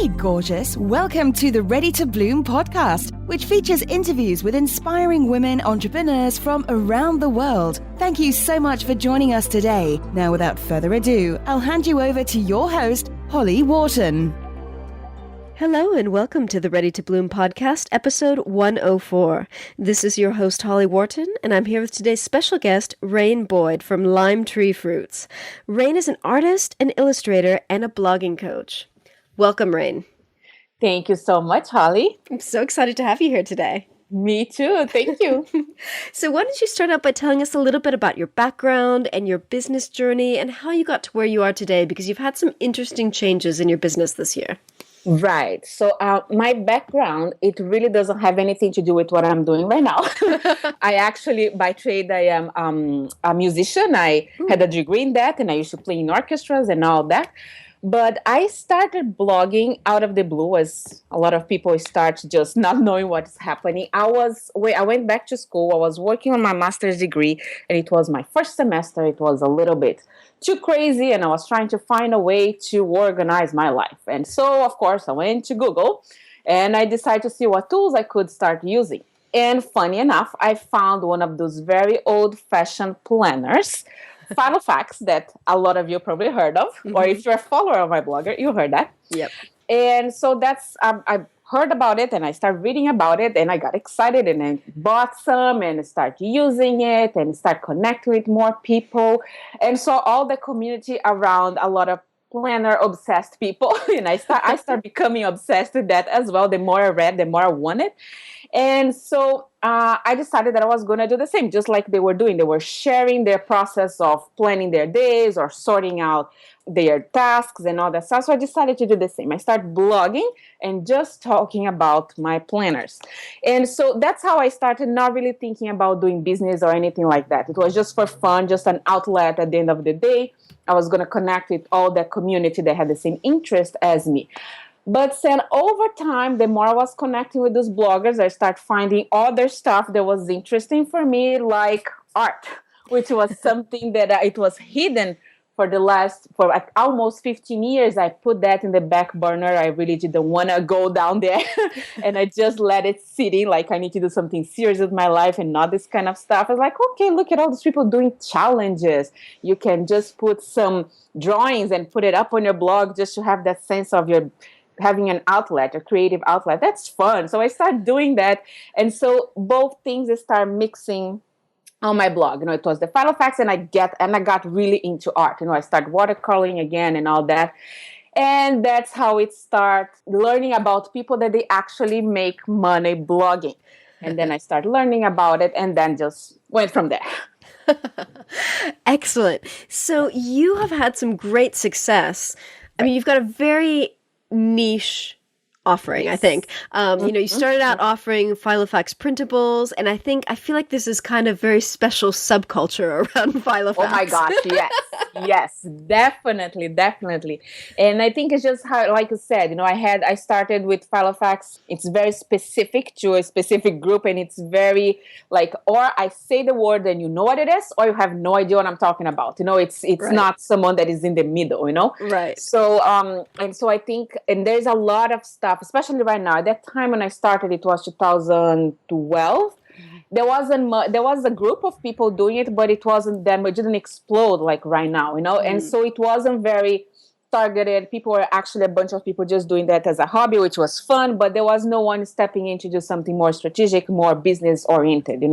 Hey, gorgeous. Welcome to the Ready to Bloom podcast, which features interviews with inspiring women entrepreneurs from around the world. Thank you so much for joining us today. Now, without further ado, I'll hand you over to your host, Holly Wharton. Hello and welcome to the Ready to Bloom podcast, episode 104. This is your host, Holly Wharton, and I'm here with today's special guest, Raine Boyd from Lime Tree Fruits. Raine is an artist, an illustrator, and a blogging coach. Welcome, Raine. Thank you so much, Holly. I'm so excited to have you here today. Me too. Thank you. So why don't you start out by telling us a little bit about your background and your business journey and how you got to where you are today, because you've had some interesting changes in your business this year. Right. So my background, it really doesn't have anything to do with what I'm doing right now. I actually, by trade, I am a musician. I had a degree in that, and I used to play in orchestras and all that. But I started blogging out of the blue, as a lot of people start just not knowing what's happening. I went back to school. I was working on my master's degree, and it was my first semester. It was a little bit too crazy, and I was trying to find a way to organize my life. And so, of course, I went to Google, and I decided to see what tools I could start using. And funny enough, I found one of those very old-fashioned planners, Filofax, that a lot of you probably heard of, or if you're a follower of my blogger, you heard that. Yep. And so that's, I heard about it, and I started reading about it, and I got excited, and I bought some, and started using it, and started connecting with more people, and saw all the community around a lot of planner-obsessed people, and I started becoming obsessed with that as well. The more I read, the more I wanted. And so I decided that I was going to do the same, just like they were doing. They were sharing their process of planning their days or sorting out their tasks and all that stuff. So I decided to do the same. I started blogging and just talking about my planners. And so that's how I started, not really thinking about doing business or anything like that. It was just for fun, just an outlet at the end of the day. I was going to connect with all that community that had the same interest as me. But then over time, the more I was connecting with those bloggers, I started finding other stuff that was interesting for me, like art, which was something that it was hidden for like almost 15 years. I put that in the back burner. I really didn't want to go down there. And I just let it sitting, like I need to do something serious with my life and not this kind of stuff. I was like, okay, look at all these people doing challenges. You can just put some drawings and put it up on your blog just to have that sense of your having an outlet, a creative outlet. That's fun. So I started doing that. And so both things start mixing on my blog. It was the Filofax, and I got really into art. I started watercoloring again and all that. And that's how it started, learning about people that they actually make money blogging. And then I started learning about it, and then just went from there. Excellent. So you have had some great success. I mean, you've got a very niche offering, yes. I think. You started out offering Filofax printables, and I feel like this is kind of very special subculture around Filofax. Oh my gosh, yes, definitely. And I think it's just how, like you said, I started with Filofax. It's very specific to a specific group, and it's very like, or I say the word and you know what it is, or you have no idea what I'm talking about. It's right. Not someone that is in the middle, Right. So, and so I think, and there's a lot of stuff, especially right now. At that time when I started, it was 2012. There was a group of people doing it, but it wasn't them. It didn't explode like right now, And so it wasn't very targeted. People were actually a bunch of people just doing that as a hobby, which was fun, but there was no one stepping in to do something more strategic, more business oriented,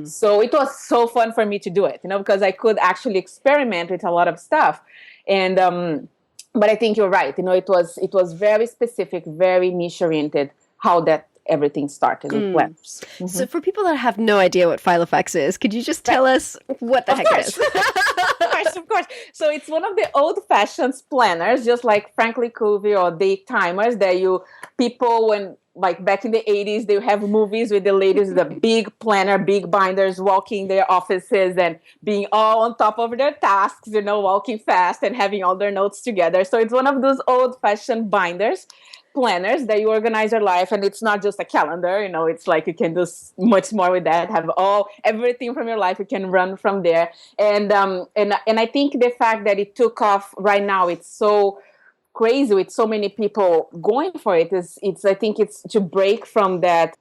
So it was so fun for me to do it, because I could actually experiment with a lot of stuff. And, but I think you're right. It was very specific, very niche oriented, how that everything started with planners. Mm-hmm. So for people that have no idea what Filofax is, could you just tell us what the heck it is? Of course. So it's one of the old-fashioned planners, just like Frankly Covey or date timers that people when like back in the 80s, they have movies with the ladies with a big planner, big binders, walking their offices and being all on top of their tasks, walking fast and having all their notes together. So it's one of those old-fashioned planners that you organize your life, and it's not just a calendar, it's like you can do much more with that, have everything from your life, you can run from there. And I think the fact that it took off right now, it's so crazy with so many people going for it is I think it's to break from that,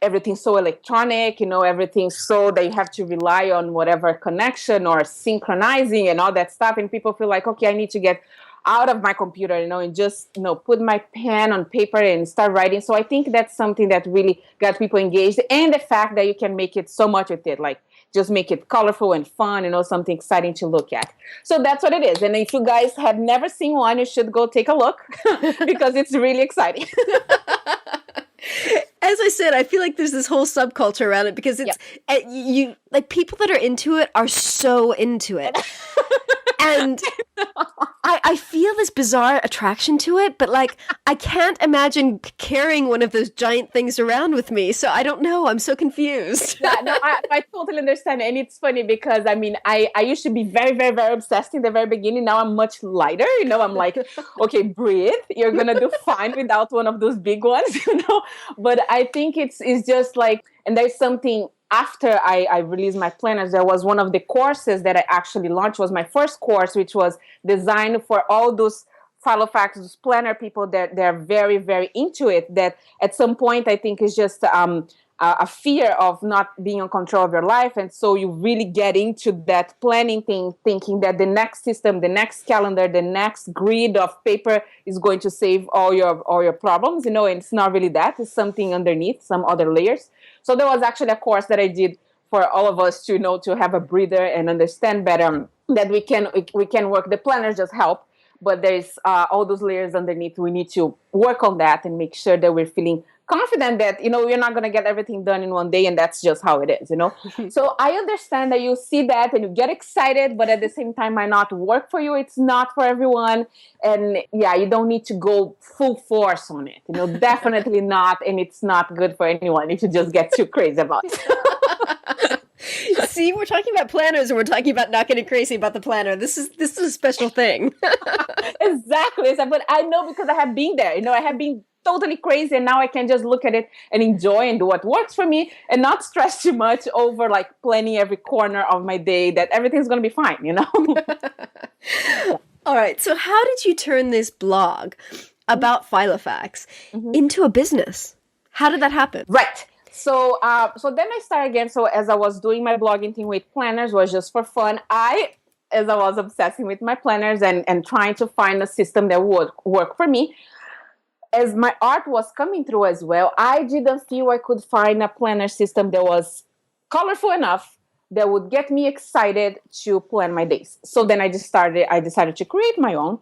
everything's so electronic, everything's so that you have to rely on whatever connection or synchronizing and all that stuff. And people feel like, okay, I need to get out of my computer, and just, put my pen on paper and start writing. So I think that's something that really got people engaged. And the fact that you can make it so much with it, like just make it colorful and fun, something exciting to look at. So that's what it is. And if you guys have never seen one, you should go take a look because it's really exciting. As I said, I feel like there's this whole subculture around it because it's you like people that are into it are so into it. And I feel this bizarre attraction to it, but like I can't imagine carrying one of those giant things around with me. So I don't know. I'm so confused. Yeah, no, I totally understand. And it's funny because I used to be very, very, very obsessed in the very beginning. Now I'm much lighter. I'm like, okay, breathe. You're going to do fine without one of those big ones, But I think it's just like, and there's something after I released my planners, there was one of the courses that I actually launched, was my first course, which was designed for all those Filofax, those planner people that they're very, very into it, that at some point I think is just a fear of not being in control of your life. And so you really get into that planning thing, thinking that the next system, the next calendar, the next grid of paper is going to save all your problems, and it's not really that. It's something underneath, some other layers. So there was actually a course that I did for all of us to to have a breather and understand better that we can work. The planners just help, but there's all those layers underneath. We need to work on that and make sure that we're feeling confident that you're not going to get everything done in one day, and that's just how it is. So I understand that you see that and you get excited, but at the same time might not work for you. It's not for everyone, and you don't need to go full force on it. Definitely not, and it's not good for anyone if you just get too crazy about it. See, we're talking about planners and we're talking about not getting crazy about the planner. This is a special thing. Exactly. But I know because I have been there. I have been totally crazy, and now I can just look at it and enjoy and do what works for me and not stress too much over like planning every corner of my day, that everything's going to be fine, All right. So how did you turn this blog about Filofax into a business? How did that happen? Right. So then I started again. So as I was doing my blogging thing with planners, was just for fun. As I was obsessing with my planners and trying to find a system that would work for me, as my art was coming through as well, I didn't feel I could find a planner system that was colorful enough that would get me excited to plan my days. So then I decided to create my own.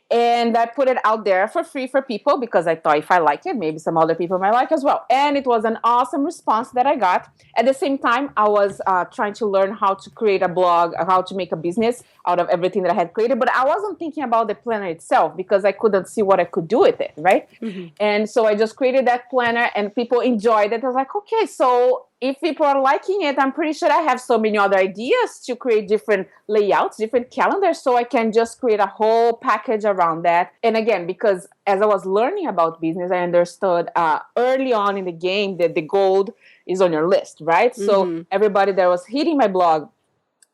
And I put it out there for free for people because I thought if I like it, maybe some other people might like as well. And it was an awesome response that I got. At the same time, I was trying to learn how to create a blog, how to make a business out of everything that I had created. But I wasn't thinking about the planner itself because I couldn't see what I could do with it, right? Mm-hmm. And so I just created that planner and people enjoyed it. I was like, okay, so if people are liking it, I'm pretty sure I have so many other ideas to create different layouts, different calendars, so I can just create a whole package around that. And again, because as I was learning about business, I understood early on in the game that the gold is on your list, right? Mm-hmm. So everybody that was hitting my blog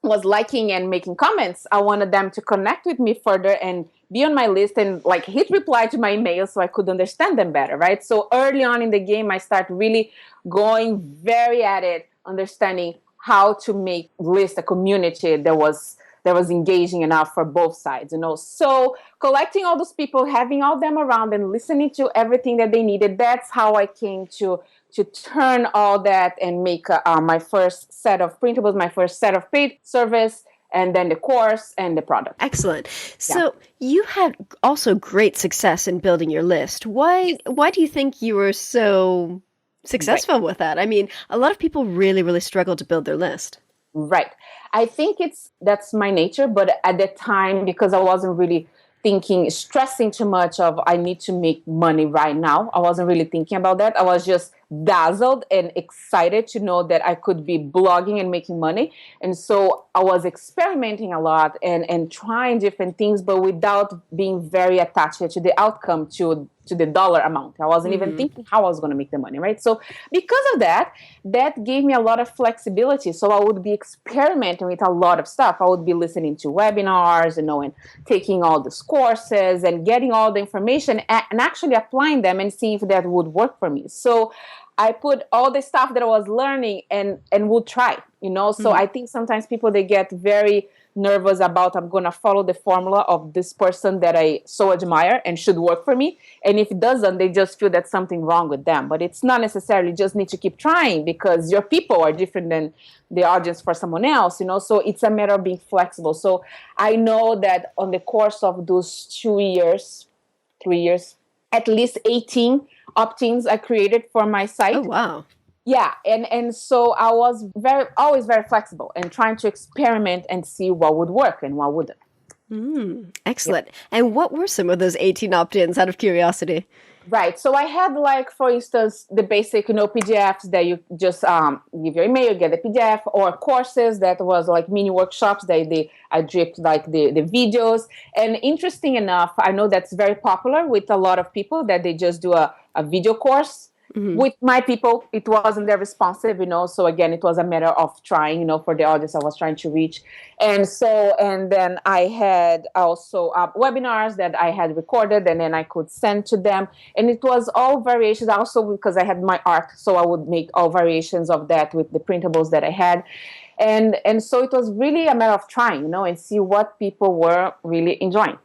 was liking and making comments. I wanted them to connect with me further and be on my list and like hit reply to my email so I could understand them better, right? So early on in the game, I started really going very at it, understanding how to make list a community that was engaging enough for both sides, So collecting all those people, having all them around and listening to everything that they needed, that's how I came to turn all that and make my first set of printables, my first set of paid service, and then the course and the product. Excellent. So you had also great success in building your list. Why do you think you were so successful with that? I mean, a lot of people really, really struggle to build their list. Right. I think that's my nature, but at the time, because I wasn't really stressing too much of I need to make money right now. I wasn't really thinking about that. I was just dazzled and excited to know that I could be blogging and making money. And so I was experimenting a lot and trying different things, but without being very attached to the outcome, to the dollar amount. I wasn't even thinking how I was going to make the money, right? So because of that gave me a lot of flexibility. So I would be experimenting with a lot of stuff. I would be listening to webinars, and taking all these courses and getting all the information and actually applying them and seeing if that would work for me. So I put all the stuff that I was learning and would try, So I think sometimes people, they get very nervous about, I'm going to follow the formula of this person that I so admire and should work for me. And if it doesn't, they just feel that something wrong with them. But it's not necessarily, just need to keep trying, because your people are different than the audience for someone else, So it's a matter of being flexible. So I know that on the course of those 3 years, at least 18 opt-ins I created for my site. Oh, wow. Yeah, and so I was always very flexible and trying to experiment and see what would work and what wouldn't. Excellent. Yep. And what were some of those 18 opt-ins, out of curiosity? Right. So I had, like, for instance, the basic, PDFs that you just give your email, you get the PDF, or courses that was like mini workshops. I dripped like the videos. And interesting enough, I know that's very popular with a lot of people, that they just do a video course. With my people, it wasn't that responsive, So again, it was a matter of trying, for the audience I was trying to reach. And then I had also webinars that I had recorded, and then I could send to them. And it was all variations also, because I had my art. So I would make all variations of that with the printables that I had. And so it was really a matter of trying, and see what people were really enjoying.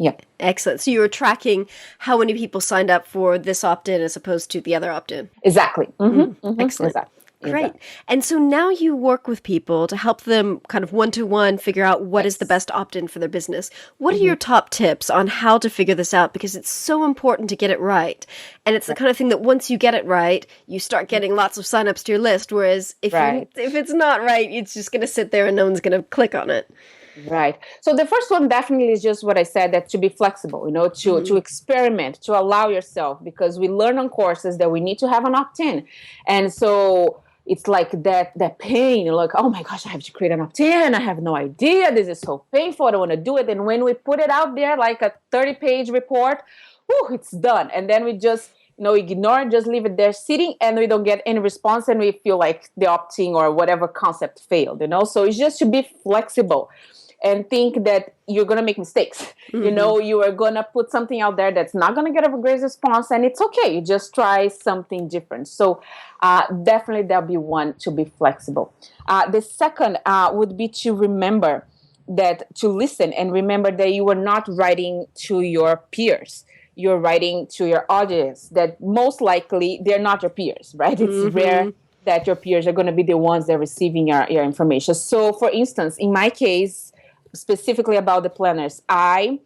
Yeah. Excellent. So you were tracking how many people signed up for this opt-in as opposed to the other opt-in. Exactly. Excellent. Exactly. Great. And so now you work with people to help them kind of one-to-one figure out what is the best opt-in for their business. What are your top tips on how to figure this out? Because it's so important to get it right. And it's the kind of thing that once you get it right, you start getting lots of signups to your list. Whereas if it's not right, it's just going to sit there and no one's going to click on it. Right. So the first one definitely is just what I said, that to be flexible, to experiment, to allow yourself, because we learn on courses that we need to have an opt-in. And so it's like that pain, like, oh my gosh, I have to create an opt-in. I have no idea. This is so painful. I don't want to do it. And when we put it out there, like a 30-page report, it's done. And then we just ignore it, just leave it there sitting, and we don't get any response, and we feel like the opt-in or whatever concept failed, So it's just to be flexible and think that you're going to make mistakes. You are going to put something out there that's not going to get a great response, and it's okay. You just try something different. So definitely there'll be one, to be flexible. The second would be to remember to listen and remember that you are not writing to your peers. You're writing to your audience that most likely they're not your peers, right? It's rare that your peers are going to be the ones that are receiving your information. So for instance, in my case, specifically about the planners, I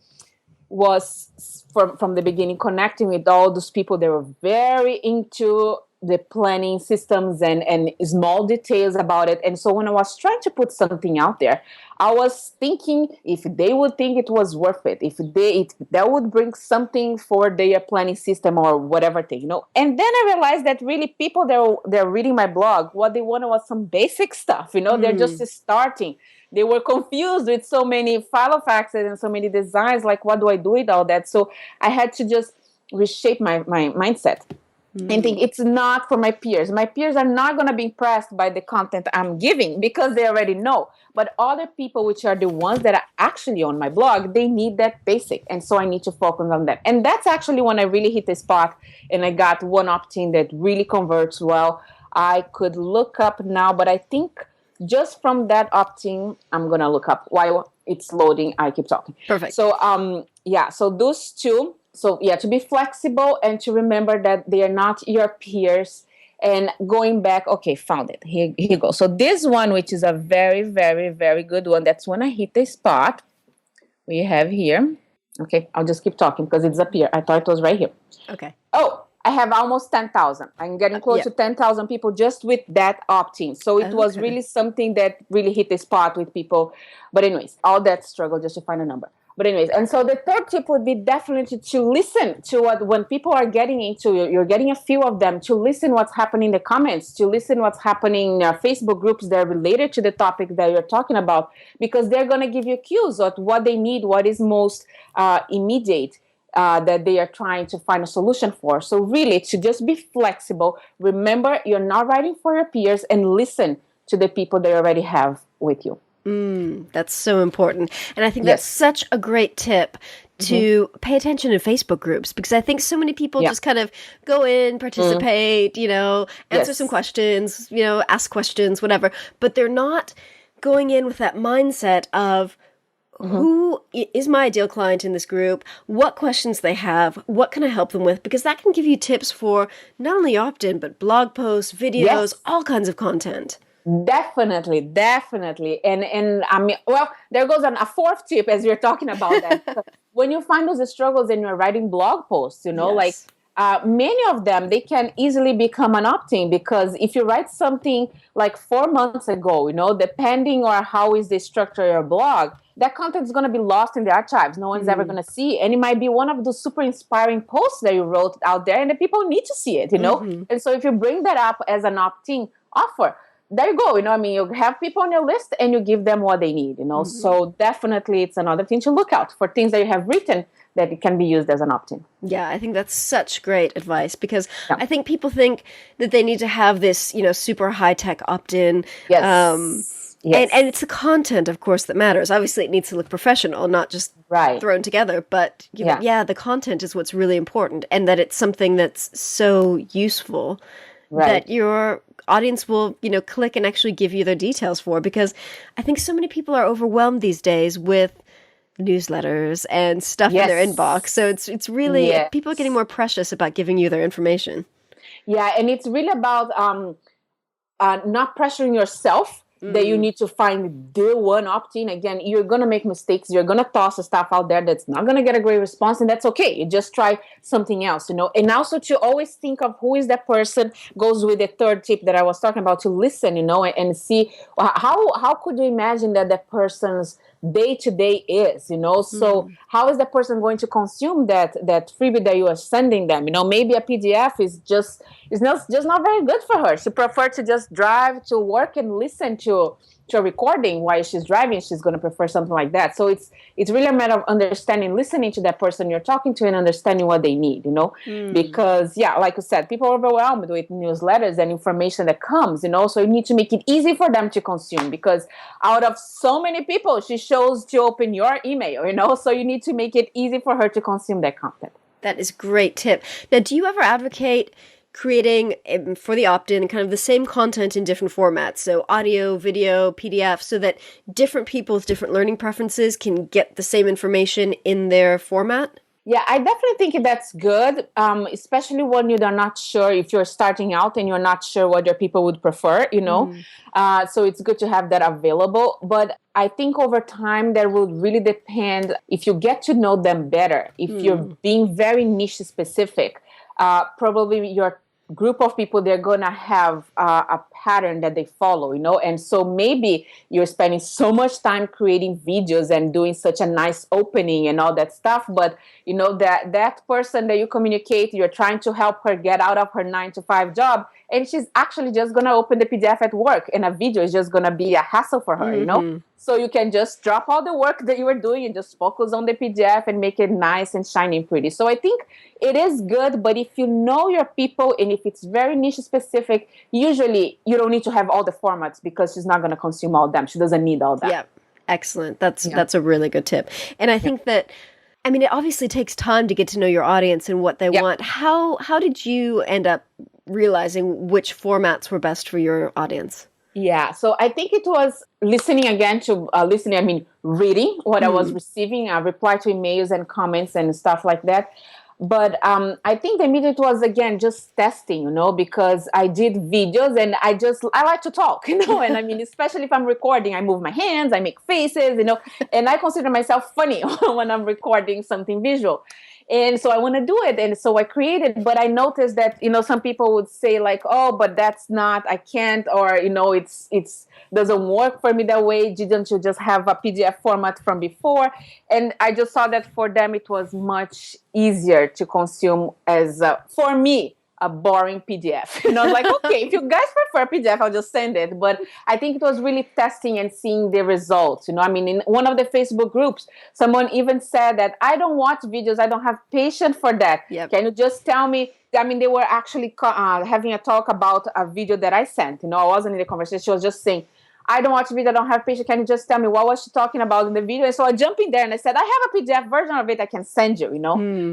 was from the beginning connecting with all those people that were very into the planning systems and small details about it. And so when I was trying to put something out there, I was thinking if they would think it was worth it, if that would bring something for their planning system or whatever thing, And then I realized that really people they're reading my blog, what they wanted was some basic stuff, They're just starting. They were confused with so many Filofaxes and so many designs, like, what do I do with all that? So I had to just reshape my mindset. And think it's not for my peers. My peers are not going to be impressed by the content I'm giving because they already know. But other people, which are the ones that are actually on my blog, they need that basic. And so I need to focus on them. And that's actually when I really hit the spot and I got one opt-in that really converts well. I could look up now, but I think just from that opt-in, I'm going to look up while it's loading. I keep talking. Perfect. So, so those two. So, to be flexible and to remember that they are not your peers. And going back, okay, found it. Here you go. So this one, which is a very, very, very good one. That's when I hit the spot. We have here. Okay, I'll just keep talking because it's up here. I thought it was right here. Okay. Oh, I have almost 10,000. I'm getting close to 10,000 people just with that opt-in. So it was really something that really hit the spot with people. But anyways, all that struggle just to find a number. But anyways, and so the third tip would be definitely to listen to what, when people are getting into, you're getting a few of them, to listen what's happening in the comments, to listen what's happening in Facebook groups that are related to the topic that you're talking about, because they're going to give you cues of what they need, what is most immediate. That they are trying to find a solution for. So really, to just be flexible. Remember, you're not writing for your peers, and listen to the people they already have with you. That's so important. And I think that's such a great tip to pay attention in Facebook groups, because I think so many people just kind of go in, participate, answer some questions, ask questions, whatever, but they're not going in with that mindset of, who is my ideal client in this group? What questions they have? What can I help them with? Because that can give you tips for not only opt-in, but blog posts, videos, all kinds of content. Definitely. And I mean, well, there goes a fourth tip as you're talking about that. When you find those struggles and you're writing blog posts, like many of them, they can easily become an opt-in, because if you write something like 4 months ago, depending on how is the structure of your blog, that content is going to be lost in the archives. No one's ever going to see. And it might be one of those super inspiring posts that you wrote out there, and the people need to see it, And so if you bring that up as an opt-in offer, there you go. You have people on your list and you give them what they need, So definitely it's another thing to look out for, things that you have written that it can be used as an opt-in. Yeah, I think that's such great advice, because I think people think that they need to have this, super high-tech opt-in. Yes. And it's the content, of course, that matters. Obviously, it needs to look professional, not just thrown together. But, the content is what's really important, and that it's something that's so useful that your audience will, click and actually give you their details for. Because I think so many people are overwhelmed these days with newsletters and stuff in their inbox. So it's really, people are getting more precious about giving you their information. Yeah, and it's really about not pressuring yourself that you need to find the one opt-in. Again, you're going to make mistakes. You're going to toss the stuff out there that's not going to get a great response, and that's okay. You just try something else, And also to always think of who is that person, goes with the third tip that I was talking about, to listen, and see how could you imagine that person's day-to-day is, So how is that person going to consume that freebie that you are sending them? Maybe a PDF is just not very good for her. She prefer to just drive to work and listen to a recording while she's driving. She's going to prefer something like that. So it's really a matter of understanding, listening to that person you're talking to, and understanding what they need, Because like you said, people are overwhelmed with newsletters and information that comes, So you need to make it easy for them to consume, because out of so many people, she chose to open your email, So you need to make it easy for her to consume that content. That is a great tip. Now, do you ever advocate creating for the opt-in kind of the same content in different formats, so audio, video, PDF, so that different people with different learning preferences can get the same information in their format? Yeah, I definitely think that's good, especially when you're not sure, if you're starting out and you're not sure what your people would prefer, So it's good to have that available. But I think over time, that will really depend if you get to know them better, if you're being very niche specific. Probably your group of people, they're going to have a pattern that they follow, And so maybe you're spending so much time creating videos and doing such a nice opening and all that stuff. But, that person that you communicate, you're trying to help her get out of her 9-to-5 job. And she's actually just going to open the PDF at work, and a video is just going to be a hassle for her, So you can just drop all the work that you were doing and just focus on the PDF and make it nice and shiny and pretty. So I think it is good, but if you know your people and if it's very niche specific, usually you don't need to have all the formats, because she's not going to consume all of them. She doesn't need all that. Yeah, excellent. That's a really good tip. And I think that, it obviously takes time to get to know your audience and what they want. How did you end up realizing which formats were best for your audience? Yeah, so I think it was listening again to reading what I was receiving, reply to emails and comments and stuff like that. But I think the immediate was, again, just testing, because I did videos and I like to talk, and especially if I'm recording, I move my hands, I make faces, and I consider myself funny when I'm recording something visual. And so I want to do it. And so I created, but I noticed that, some people would say like, oh, but that's not, I can't, or, it's doesn't work for me that way. Didn't you just have a PDF format from before? And I just saw that for them, it was much easier to consume as, for me, a boring PDF. Like, okay, if you guys prefer PDF, I'll just send it. But I think it was really testing and seeing the results. I mean, in one of the Facebook groups, someone even said that I don't watch videos. I don't have patience for that. Yep. Can you just tell me? I mean, they were actually having a talk about a video that I sent. I wasn't in the conversation. She was just saying, I don't watch video, I don't have patience. Can you just tell me what was she talking about in the video? And so I jumped in there and I said, I have a PDF version of it I can send you,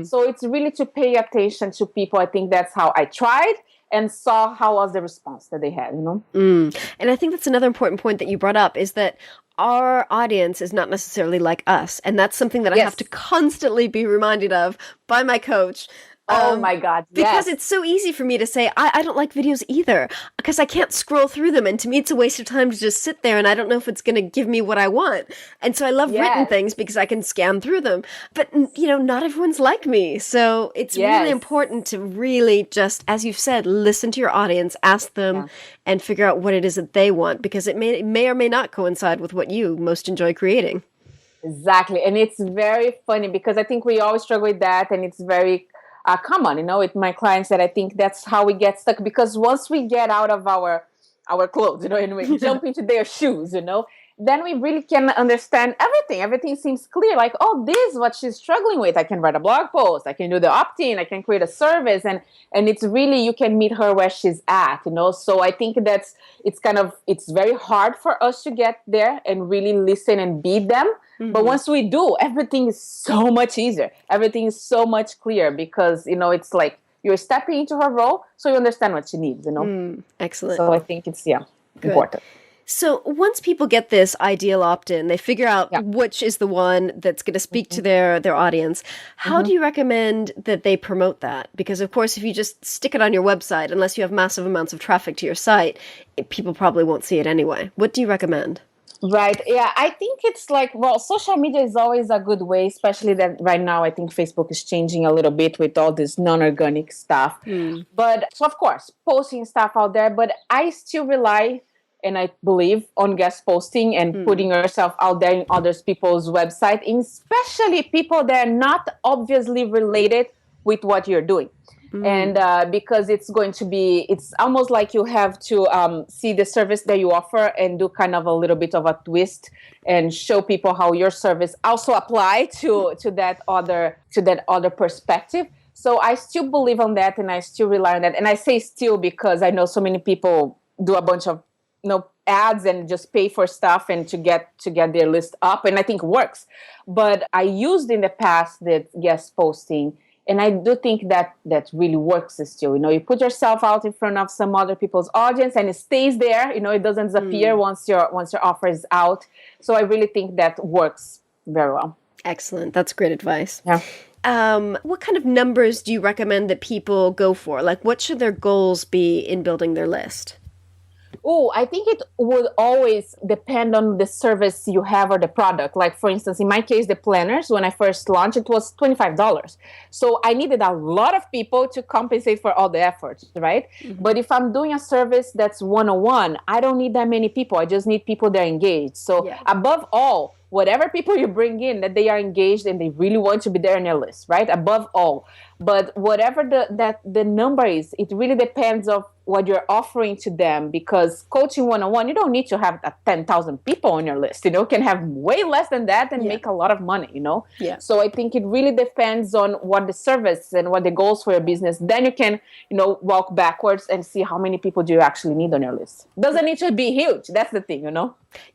So it's really to pay attention to people. I think that's how I tried and saw how was the response that they had, And I think that's another important point that you brought up is that our audience is not necessarily like us. And that's something that I have to constantly be reminded of by my coach. Oh my God. Because it's so easy for me to say, I don't like videos either, because I can't scroll through them. And to me, it's a waste of time to just sit there and I don't know if it's going to give me what I want. And so I love written things because I can scan through them. But, not everyone's like me. So it's really important to really just, as you've said, listen to your audience, ask them and figure out what it is that they want, because it may or may not coincide with what you most enjoy creating. Exactly. And it's very funny because I think we always struggle with that, and it's very common, with my clients, that I think that's how we get stuck, because once we get out of our clothes, and we jump into their shoes, then we really can understand everything. Everything seems clear. Like, oh, this is what she's struggling with. I can write a blog post. I can do the opt-in. I can create a service. And it's really, you can meet her where she's at, So I think it's very hard for us to get there and really listen and be them. But once we do, everything is so much easier. Everything is so much clearer because, it's like you're stepping into her role, so you understand what she needs, Excellent. So I think it's, important. So once people get this ideal opt-in, they figure out which is the one that's going to speak to their audience. How do you recommend that they promote that? Because, of course, if you just stick it on your website, unless you have massive amounts of traffic to your site, people probably won't see it anyway. What do you recommend? Right. Yeah, I think it's like, social media is always a good way, especially that right now I think Facebook is changing a little bit with all this non-organic stuff. But so, of course, posting stuff out there, but I still rely and I believe on guest posting and putting yourself out there in other people's website, especially people that are not obviously related with what you're doing. And because it's almost like you have to see the service that you offer and do kind of a little bit of a twist and show people how your service also apply to that other perspective. So I still believe on that, and I still rely on that. And I say still because I know so many people do a bunch of ads and just pay for stuff and to get their list up, and I think it works. But I used in the past that guest posting. And I do think that really works still. You put yourself out in front of some other people's audience and it stays there. It doesn't disappear once your offer is out. So I really think that works very well. Excellent. That's great advice. Yeah. What kind of numbers do you recommend that people go for? Like, what should their goals be in building their list? Oh, I think it would always depend on the service you have or the product. Like, for instance, in my case, the planners, when I first launched, it was $25. So I needed a lot of people to compensate for all the efforts, right? But if I'm doing a service that's one-on-one, I don't need that many people. I just need people that are engaged. So above all, whatever people you bring in, that they are engaged and they really want to be there on your list, right? Above all. But whatever the number is, it really depends on what you're offering to them, because coaching one-on-one, you don't need to have 10,000 people on your list. You can have way less than that and make a lot of money, Yeah. So I think it really depends on what the service and what the goals for your business. Then you can, walk backwards and see how many people do you actually need on your list. Doesn't need to be huge. That's the thing,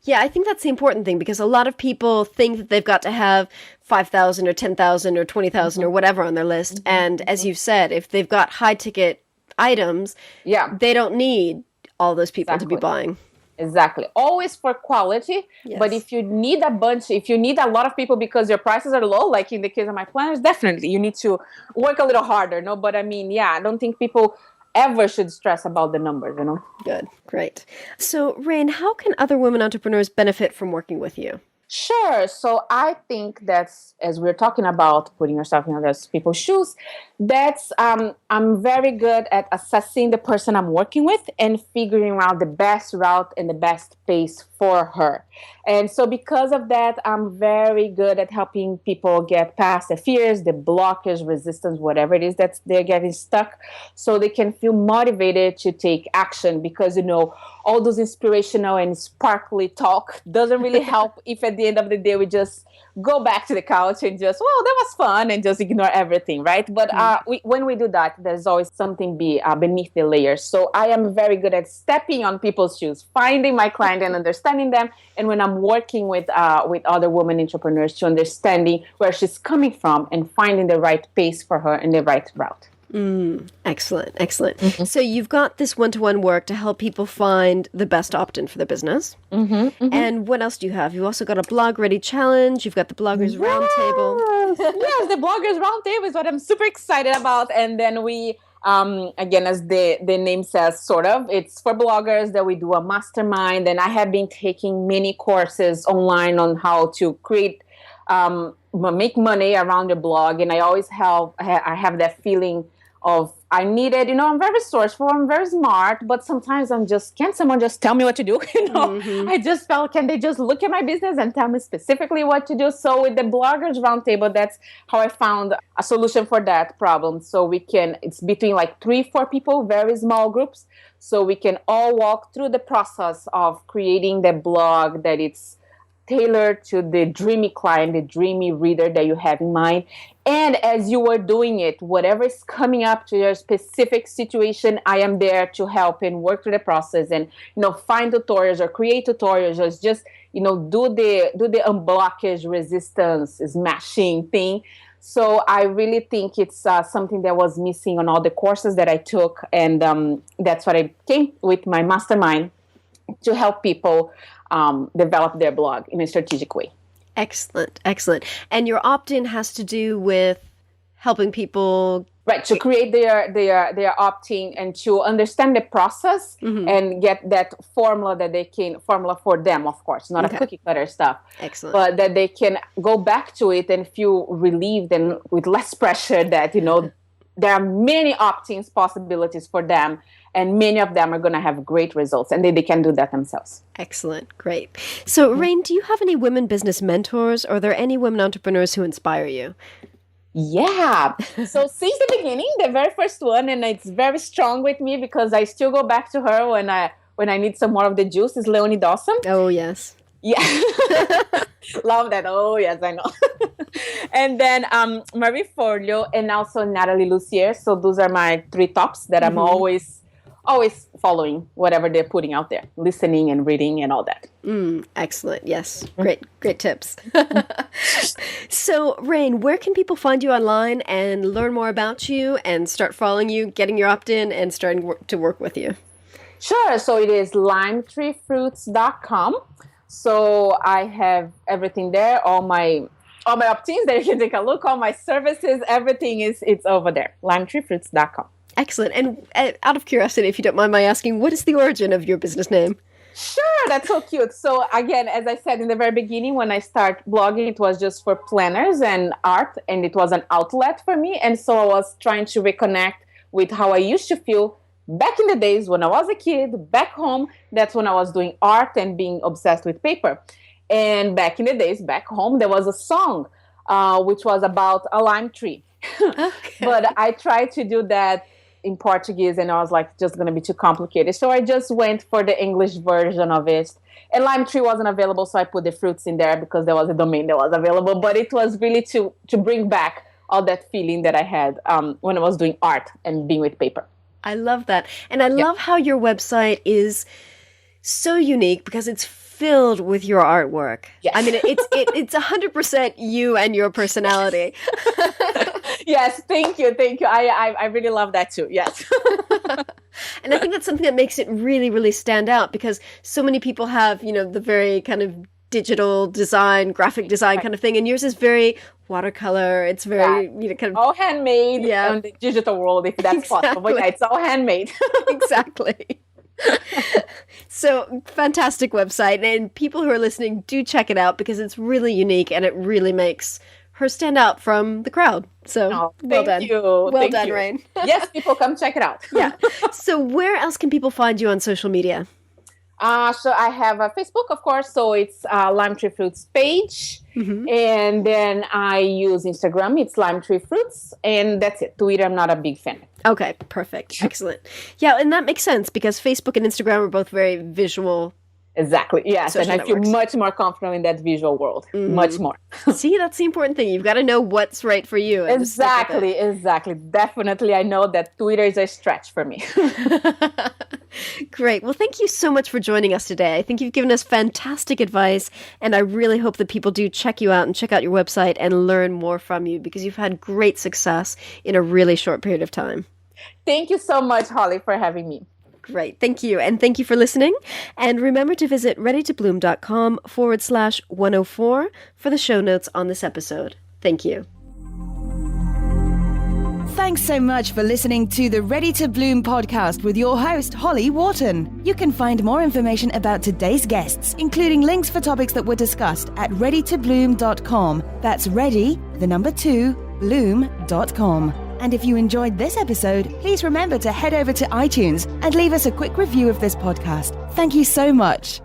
Yeah, I think that's the important thing, because a lot of people think that they've got to have 5,000 or 10,000 or 20,000 or whatever on their list. And as you've said, if they've got high ticket items, they don't need all those people to be buying. Exactly. Always for quality. Yes. But if you need a lot of people because your prices are low, like in the case of my planners, definitely you need to work a little harder. But I mean, I don't think people ever should stress about the numbers, Good. Great. So, Raine, how can other women entrepreneurs benefit from working with you? Sure. So I think that's, as we're talking about putting yourself in other people's shoes, that's I'm very good at assessing the person I'm working with and figuring out the best route and the best pace for her. And so because of that, I'm very good at helping people get past the fears, the blockers, resistance, whatever it is that they're getting stuck, so they can feel motivated to take action. Because all those inspirational and sparkly talk doesn't really help if at the end of the day we just go back to the couch and just, well, that was fun, and just ignore everything, right? But when we do that, there's always something beneath the layers. So I am very good at stepping on people's shoes, finding my client and understanding them. And when I'm working with other women entrepreneurs, to understanding where she's coming from and finding the right pace for her and the right route. Excellent, excellent. So you've got this one-to-one work to help people find the best opt-in for their business. And what else do you have? You've also got a blog ready challenge. You've got the bloggers roundtable. Yes, the bloggers roundtable is what I'm super excited about. And then we, again, as the name says, sort of, it's for bloggers that we do a mastermind. And I have been taking many courses online on how to create, make money around your blog. And I always I have that feeling of I needed, I'm very resourceful, I'm very smart, but sometimes can't someone just tell me what to do? I just felt, can they just look at my business and tell me specifically what to do? So with the bloggers roundtable, that's how I found a solution for that problem. So it's between like 3-4 people, very small groups. So we can all walk through the process of creating the blog that it's tailored to the dreamy client, the dreamy reader that you have in mind. And as you are doing it, whatever is coming up to your specific situation, I am there to help and work through the process and, find tutorials or create tutorials or just, do the unblockage resistance smashing thing. So I really think it's something that was missing on all the courses that I took. And that's what I came with my mastermind to help people develop their blog in a strategic way. Excellent, excellent. And your opt-in has to do with helping people... Right, to create their opt-in and to understand the process and get that formula for them, of course, not a cookie cutter stuff. Excellent. But that they can go back to it and feel relieved and with less pressure that, there are many opt-ins possibilities for them, and many of them are going to have great results, and they can do that themselves. Excellent. Great. So, Raine, do you have any women business mentors, or are there any women entrepreneurs who inspire you? Yeah. So since the beginning, the very first one, and it's very strong with me because I still go back to her when I need some more of the juice, is Leonie Dawson. Oh, yes. Yeah. Love that. Oh, yes, I know. And then Marie Forleo and also Natalie Lucier. So those are my 3 tops that I'm always following, whatever they're putting out there, listening and reading and all that. Excellent. Yes. Great tips. So, Raine, where can people find you online and learn more about you and start following you, getting your opt-in and starting to work with you? Sure. So it is limetreefruits.com. So I have everything there, all my opt-ins that you can take a look, all my services, everything it's over there, limetreefruits.com. Excellent. And out of curiosity, if you don't mind my asking, what is the origin of your business name? Sure, that's so cute. So again, as I said in the very beginning, when I started blogging, it was just for planners and art, and it was an outlet for me. And so I was trying to reconnect with how I used to feel back in the days when I was a kid, back home. That's when I was doing art and being obsessed with paper. And back in the days, back home, there was a song which was about a lime tree. Okay. But I tried to do that in Portuguese, and I was like, just going to be too complicated. So I just went for the English version of it. And lime tree wasn't available, so I put the fruits in there because there was a domain that was available. But it was really to bring back all that feeling that I had when I was doing art and being with paper. I love that. And I love how your website is so unique because it's filled with your artwork. Yes. I mean, it's 100% you and your personality. Yes, thank you. I really love that too. Yes. And I think that's something that makes it really, really stand out because so many people have, the very kind of digital design, graphic design kind of thing, and yours is very watercolor. It's very, kind of all handmade in the digital world, if that's possible. But yeah, it's all handmade. Exactly. So, fantastic website. And people who are listening, do check it out because it's really unique and it really makes her stand out from the crowd. So, well done. Thank you. Well done, Raine. Yes, people, come check it out. Yeah. So, where else can people find you on social media? So I have a Facebook, of course. So it's Lime Tree Fruits page. And then I use Instagram. It's Lime Tree Fruits. And that's it. Twitter, I'm not a big fan. Okay, perfect. Excellent. Yeah, and that makes sense because Facebook and Instagram are both very visual. Exactly. Yes. Social And I feel networks. much more comfortable in that visual world. Much more. See, that's the important thing. You've got to know what's right for you. And just stick with it. Exactly. Definitely. I know that Twitter is a stretch for me. Great. Well, thank you so much for joining us today. I think you've given us fantastic advice, and I really hope that people do check you out and check out your website and learn more from you because you've had great success in a really short period of time. Thank you so much, Holly, for having me. Great. Thank you. And thank you for listening. And remember to visit readytobloom.com/104 for the show notes on this episode. Thank you. Thanks so much for listening to the Ready to Bloom podcast with your host, Holly Wharton. You can find more information about today's guests, including links for topics that were discussed at readytobloom.com. That's ready, the number 2, bloom.com. And if you enjoyed this episode, please remember to head over to iTunes and leave us a quick review of this podcast. Thank you so much.